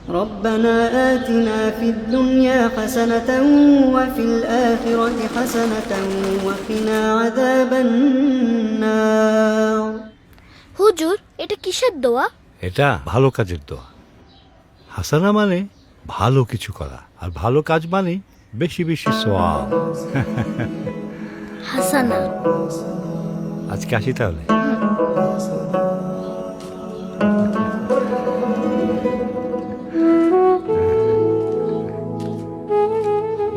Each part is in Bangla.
ربنا آتنا في الدنيا حسنة وفي الآخرة حسنة وقنا عذاب النار। হুজুর, এটা কিসের দোয়া? এটা ভালো কাজের দোয়া। হাসানা মানে ভালো কিছু করা, আর ভালো কাজ মানে বেশি বেশি সওয়াব। হাসানা। আজকে আসি তাহলে।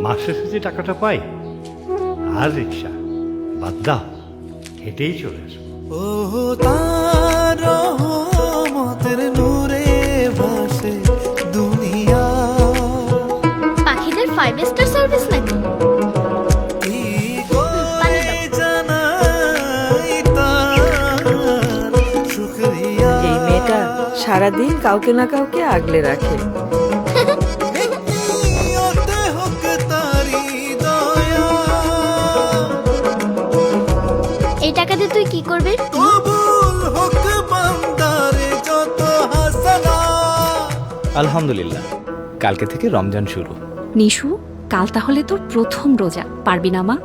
মাসের শেষে টাকাটা পাই আর রিক্সা বাদ দাও, হেঁটেই চলে আসবো। ও তার রহমতের নূরে ভাসে দুনিয়া, পাখিদের 5 স্টার সার্ভিস নাকি? কি করে জানাই তার শুকরিয়া। এই মেয়েটা সারাদিন কাউকে না কাউকে আগলে রাখে। নিয়তে হোক তারি দয়া, এই টাকা দিয়ে তুই কি করবি? কবুল হোক বান্দারে যত হাসানা। আলহামদুলিল্লাহ, কালকে থেকে রমজান শুরু। নিশু, কাল তাহলে তোর প্রথম রোজা, পারবি না মা?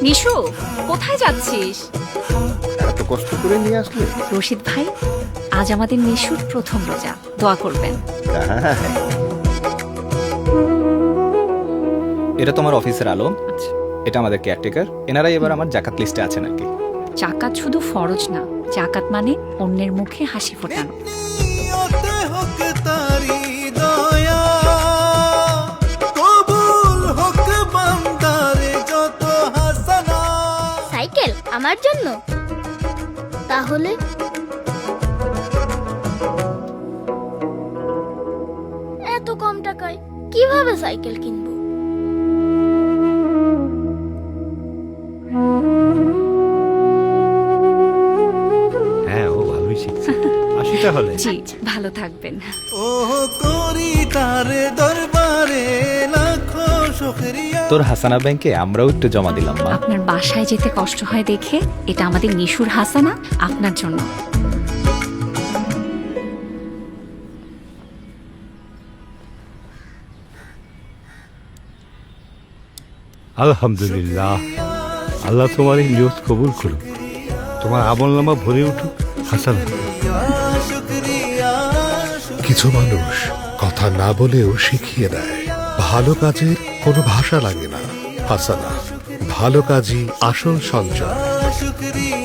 নিশু, কোথায় যাচ্ছিস? এত কষ্ট করে নিয়ে আসলে? রশিদ ভাই, আজ আমাদের নিশুর প্রথম রোজা, দোয়া করবেন। এটা তোমার অফিসের আলো, এটা আমাদের কেয়ারটেকার। এনারাই এবার আমার জাকাত লিস্টে আছেন আর কি। জাকাত শুধু ফরজ না, জাকাত মানে অন্যের মুখে হাসি ফোটানো। নিয়তে হোক তারি দয়া, কবুল হোক বান্দারে যত হাসানা। সাইকেল আমার জন্য? তাহলে এত কম টাকায় কিভাবে সাইকেল কিনবো? হ্যাঁ, ও ভালোই শিখছে। আসি তাহলে। জি, ভালো থাকবেন। ও করি তারে দরবারে লাখো শুকরিয়া। তোর হাসানা ব্যাংকে আমরাও একটু জমা দিলাম মা। আপনার বাসায় যেতে কষ্ট হয় দেখে এটা আমাদের নিশুর হাসানা, আপনার জন্য। আলহামদুলিল্লাহ, আল্লাহ তোমার এই নিয়ত কবুল করুক, তোমার আমলনামা ভরে উঠুক হাসানা। শুকরিয়া। কিছু মানুষ কথা না বলেও শিখিয়ে দেয়, ভালো কাজের কোনো ভাষা লাগে না। হাসানা, ভালো কাজই আসল সঞ্চয়। শুকরিয়া।